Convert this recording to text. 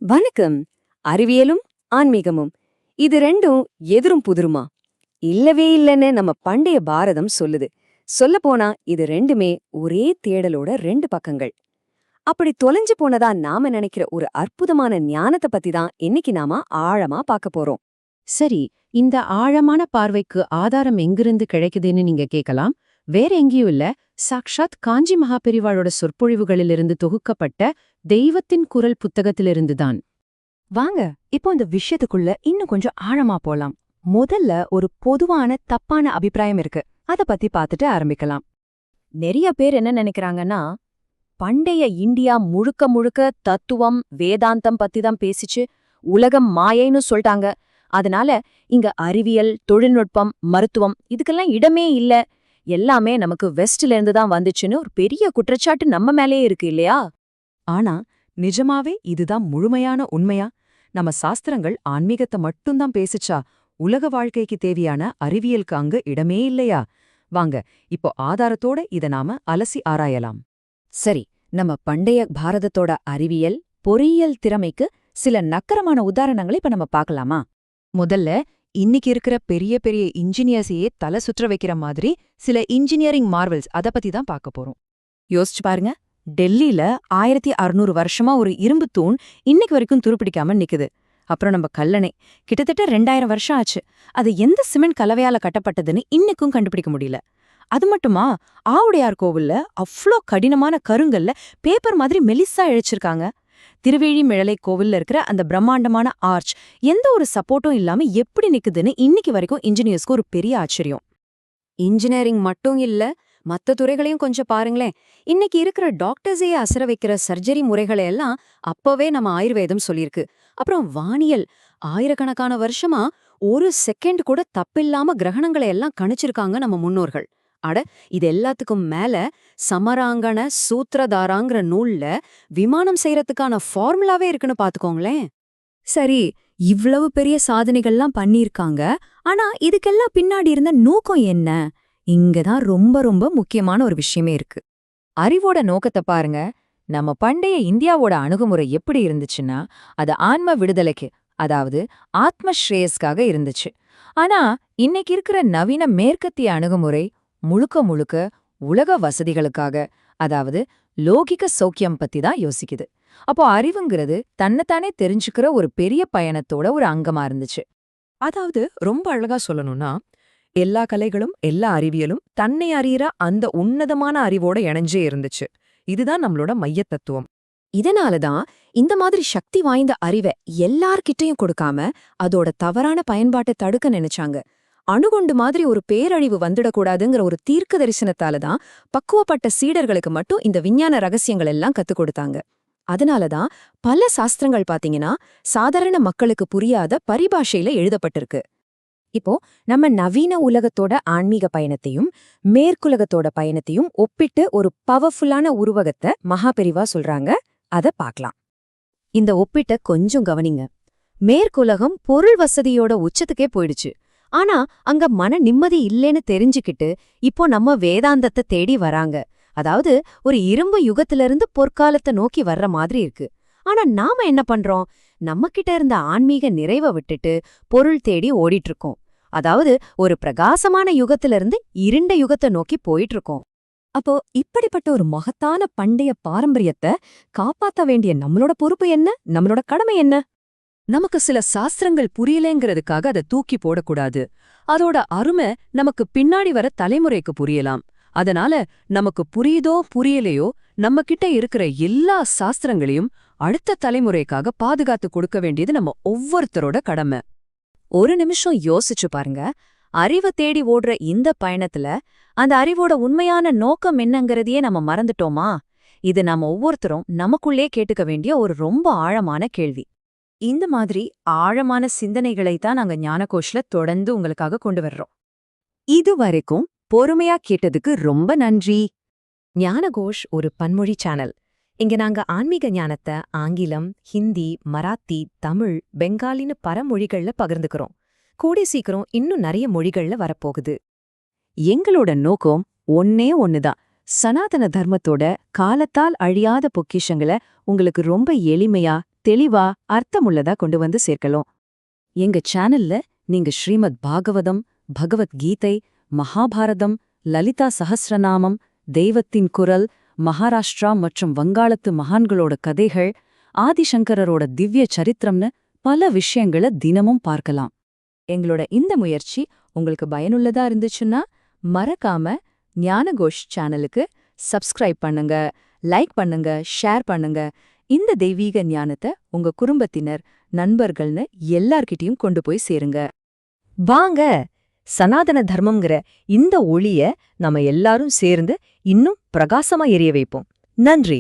வணக்கம். அறிவியலும் ஆன்மீகமும் இது ரெண்டும் எதிரும் புதிருமா? இல்லவே இல்லைன்னு நம்ம பண்டைய பாரதம் சொல்லுது. சொல்லப்போனா இது ரெண்டுமே ஒரே தேடலோட ரெண்டு பக்கங்கள். அப்படி தொலைஞ்சு போனதா நாம நினைக்கிற ஒரு அற்புதமான ஞானத்தை பத்தி தான் இன்னைக்கு நாம ஆழமா பார்க்க போறோம். சரி, இந்த ஆழமான பார்வைக்கு ஆதாரம் எங்கிருந்து கிடைக்குதுன்னு நீங்க கேட்கலாம். வேற எங்கேயும் இல்ல, சாக்ஷாத் காஞ்சி மகாபெரிவாளோட சொற்பொழிவுகளிலிருந்து தொகுக்கப்பட்ட தெய்வத்தின் குரல் புத்தகத்திலிருந்துதான். வாங்க இப்போ இந்த விஷயத்துக்குள்ள இன்னும் கொஞ்சம் ஆழமா போலாம். முதல்ல ஒரு பொதுவான தப்பான அபிப்பிராயம் இருக்கு, அத பத்தி பார்த்துட்டு ஆரம்பிக்கலாம். நிறைய பேர் என்ன நினைக்கிறாங்கன்னா, பண்டைய இந்தியா முழுக்க முழுக்க தத்துவம் வேதாந்தம் பத்தி தான் பேசிச்சு, உலகம் மாயைன்னு சொல்லிட்டாங்க. அதனால இங்க அறிவியல், தொழில்நுட்பம், மருத்துவம் இதுக்கெல்லாம் இடமே இல்ல, எல்லாமே நமக்கு வெஸ்ட்ல இருந்து தான் வந்துச்சுன்னு ஒரு பெரிய குற்றச்சாட்டு நம்ம மேலேயே இருக்கு இல்லையா? ஆனா நிஜமாவே இதுதான் முழுமையான உண்மையா? நம்ம சாஸ்திரங்கள் ஆன்மீகத்தை மட்டும்தான் பேசிச்சா உலக வாழ்க்கைக்கு தேவையான அறிவியலுக்கு அங்க இடமே இல்லையா? வாங்க இப்போ ஆதாரத்தோட இத நாம அலசி ஆராயலாம். சரி, நம்ம பண்டைய பாரதத்தோட அறிவியல் பொறியியல் திறமைக்கு சில நக்கரமான உதாரணங்களை இப்ப நம்ம பார்க்கலாமா? முதல்ல இன்னைக்கு இருக்கிற பெரிய பெரிய இன்ஜினியர்ஸையே தலை சுற்ற வைக்கிற மாதிரி சில இன்ஜினியரிங் மார்வல்ஸ் அத பத்தி தான் பார்க்க போறோம். யோசிச்சு பாருங்க, டெல்லியில 1600 வருஷமா ஒரு இரும்பு தூண் இன்னைக்கு வரைக்கும் துருப்பிடிக்காம நிக்குது. அப்புறம் நம்ம கல்லணை கிட்டத்தட்ட 2000 வருஷம் ஆச்சு. அது எந்த சிமெண்ட் கலவையால கட்டப்பட்டதுன்னு இன்னைக்கும் கண்டுபிடிக்க முடியல. அது மட்டுமா, ஆவுடையார் கோவில்ல அவ்ளோ கடினமான கருங்கல்ல பேப்பர் மாதிரி மெலிசா இழைச்சிருக்காங்க. திருவேழிமிழலை கோவில்ல இருக்கிற அந்த பிரம்மாண்டமான ஆர்ச் எந்த ஒரு சப்போர்ட்டும் இல்லாம எப்படி நிக்குதுன்னு இன்னைக்கு வரைக்கும் இன்ஜினியர்ஸ்க்கு ஒரு பெரிய ஆச்சரியம். இன்ஜினியரிங் மட்டும் இல்ல, மத்த துறைகளையும் கொஞ்சம் பாருங்களேன். இன்னைக்கு இருக்கிற டாக்டர்ஸையே அசர வைக்கிற சர்ஜரி முறைகளை எல்லாம் அப்பவே நம்ம ஆயுர்வேதம் சொல்லியிருக்கு. அப்புறம் வானியல், ஆயிரக்கணக்கான வருஷமா ஒரு செகண்ட் கூட தப்பில்லாம கிரகணங்களை எல்லாம் கணிச்சிருக்காங்க நம்ம முன்னோர்கள். அட, இது எல்லாத்துக்கும் மேல சமராங்கன சூத்திரதாராங்கிற நூல்ல விமானம் செய்யறதுக்கான ஃபார்முலாவே இருக்குன்னு பாத்துக்கோங்களேன். சரி, இவ்வளவு பெரிய சாதனைகள்லாம் பண்ணியிருக்காங்க. ஆனா இதுக்கெல்லாம் பின்னாடி இருந்த நோக்கம் என்ன? இங்கதான் ரொம்ப ரொம்ப முக்கியமான ஒரு விஷயமே இருக்கு. அறிவோட நோக்கத்தை பாருங்க. நம்ம பண்டைய இந்தியாவோட அணுகுமுறை எப்படி இருந்துச்சுன்னா, அது ஆன்ம விடுதலைக்கு, அதாவது ஆத்ம ஸ்ரேயஸ்க்காக இருந்துச்சு. ஆனா இன்னைக்கு இருக்கிற நவீன மேற்கத்திய அணுகுமுறை முழுக்க முழுக்க உலக வசதிகளுக்காக, அதாவது லோகிக சௌக்கியம் பத்தி தான் யோசிக்குது. அப்போ அறிவுங்கிறது தன்னைத்தானே தெரிஞ்சுக்கிற ஒரு பெரிய பயணத்தோட ஒரு அங்கமா இருந்துச்சு. அதாவது ரொம்ப அழகா சொல்லணும்னா, எல்லா கலைகளும் எல்லா அறிவியலும் தன்னை அறியிற அந்த உன்னதமான அறிவோட இணைஞ்சே இருந்துச்சு. இதுதான் நம்மளோட மையத் தத்துவம். இதனாலதான் இந்த மாதிரி சக்தி வாய்ந்த அறிவை எல்லார்கிட்டயும் கொடுக்காம அதோட தவறான பயன்பாட்டை தடுக்க நினைச்சாங்க. அணுகுண்டு மாதிரி ஒரு பேரழிவு வந்துடக்கூடாதுங்கிற ஒரு தீர்க்க தரிசனத்தாலதான் பக்குவப்பட்ட சீடர்களுக்கு மட்டும் இந்த விஞ்ஞான ரகசியங்கள் எல்லாம் கத்துக் கொடுத்தாங்க. அதனாலதான் பல சாஸ்திரங்கள் பாத்தீங்கன்னா சாதாரண மக்களுக்கு புரியாத பரிபாஷையில எழுதப்பட்டிருக்கு. இப்போ நம்ம நவீன உலகத்தோட ஆன்மீக பயணத்தையும் மேற்குலகத்தோட பயணத்தையும் ஒப்பிட்டு ஒரு பவர்ஃபுல்லான உருவகத்தை மகாபெரிவா சொல்றாங்க. அத பார்க்கலாம். இந்த ஒப்பிட்ட கொஞ்சம் கவனிங்க. மேற்குலகம் பொருள் வசதியோட உச்சத்துக்கே போயிடுச்சு. ஆனா அங்க மன நிம்மதி இல்லேன்னு தெரிஞ்சுக்கிட்டு இப்போ நம்ம வேதாந்தத்தை தேடி வராங்க. அதாவது ஒரு இரும்பு யுகத்திலிருந்து பொற்காலத்தை நோக்கி வர்ற மாதிரி இருக்கு. ஆனா நாம என்ன பண்றோம்? நம்ம கிட்ட இருந்த ஆன்மீக நிறைவை விட்டுட்டு பொருள் தேடி ஓடிட்டு இருக்கோம். அதாவது ஒரு பிரகாசமான யுகத்திலிருந்து இருண்ட யுகத்தை நோக்கி போயிட்டு இருக்கோம். அப்போ இப்படிப்பட்ட ஒரு மகத்தான பண்டைய பாரம்பரியத்தை காப்பாத்த வேண்டிய நம்மளோட பொறுப்பு என்ன? நம்மளோட கடமை என்ன? நமக்கு சில சாஸ்திரங்கள் புரியலேங்கிறதுக்காக அதை தூக்கி போடக்கூடாது. அதோட அருமை நமக்கு பின்னாடி வர தலைமுறைக்கு புரியலாம். அதனால நமக்கு புரியுதோ புரியலையோ, நம்ம கிட்ட இருக்கிற எல்லா சாஸ்திரங்களையும் அடுத்த தலைமுறைக்காக பாதுகாத்து கொடுக்க வேண்டியது நம்ம ஒவ்வொருத்தரோட கடமை. ஒரு நிமிஷம் யோசிச்சு பாருங்க. அறிவை தேடி ஓடுற இந்த பயணத்துல அந்த அறிவோட உண்மையான நோக்கம் என்னங்கிறதையே நம்ம மறந்துட்டோமா? இது நம்ம ஒவ்வொருத்தரும் நமக்குள்ளே கேட்டுக்க வேண்டிய ஒரு ரொம்ப ஆழமான கேள்வி. இந்த மாதிரி ஆழமான சிந்தனைகளை தான் நாங்க ஞானகோஷ்ல தொடர்ந்து உங்களுக்காக கொண்டு வர்றோம். இதுவரைக்கும் பொறுமையா கேட்டதுக்கு ரொம்ப நன்றி. ஞானகோஷ் ஒரு பன்மொழி சேனல். இங்க நாங்க ஆன்மீக ஞானத்தை ஆங்கிலம், ஹிந்தி, மராத்தி, தமிழ், பெங்காலின்னு பல மொழிகள்ல பகிர்ந்துக்கிறோம். கூடி சீக்கிரம் இன்னும் நிறைய மொழிகள்ல வரப்போகுது. எங்களோட நோக்கம் ஒன்னே ஒண்ணுதான். சனாதன தர்மத்தோட காலத்தால் அழியாத பொக்கிஷங்களை உங்களுக்கு ரொம்ப எளிமையா தெளிவா அர்த்தமுள்ளதா கொண்டு வந்து சேர்க்கலாம். எங்க சேனல்ல நீங்க ஸ்ரீமத் பாகவதம், பகவத்கீதை, மகாபாரதம், லலிதா சஹஸ்ரநாமம், தெய்வத்தின் குரல், மகாராஷ்டிரா மற்றும் வங்காளத்து மகான்களோட கதைகள், ஆதிசங்கரரோட திவ்ய சரித்திரம்னு பல விஷயங்கள தினமும் பார்க்கலாம். எங்களோட இந்த முயற்சி உங்களுக்கு பயனுள்ளதா இருந்துச்சுன்னா மறக்காம ஞானகோஷ் சேனலுக்கு சப்ஸ்கிரைப் பண்ணுங்க, லைக் பண்ணுங்க, ஷேர் பண்ணுங்க. இந்த தெய்வீக ஞானத்தை உங்க குடும்பத்தினர், நண்பர்கள்னு எல்லார்கிட்டயும் கொண்டு போய் சேருங்க. வாங்க, சனாதன தர்மம்ங்கிற இந்த ஒளிய நாம எல்லாரும் சேர்ந்து இன்னும் பிரகாசமா எரிய வைப்போம். நன்றி.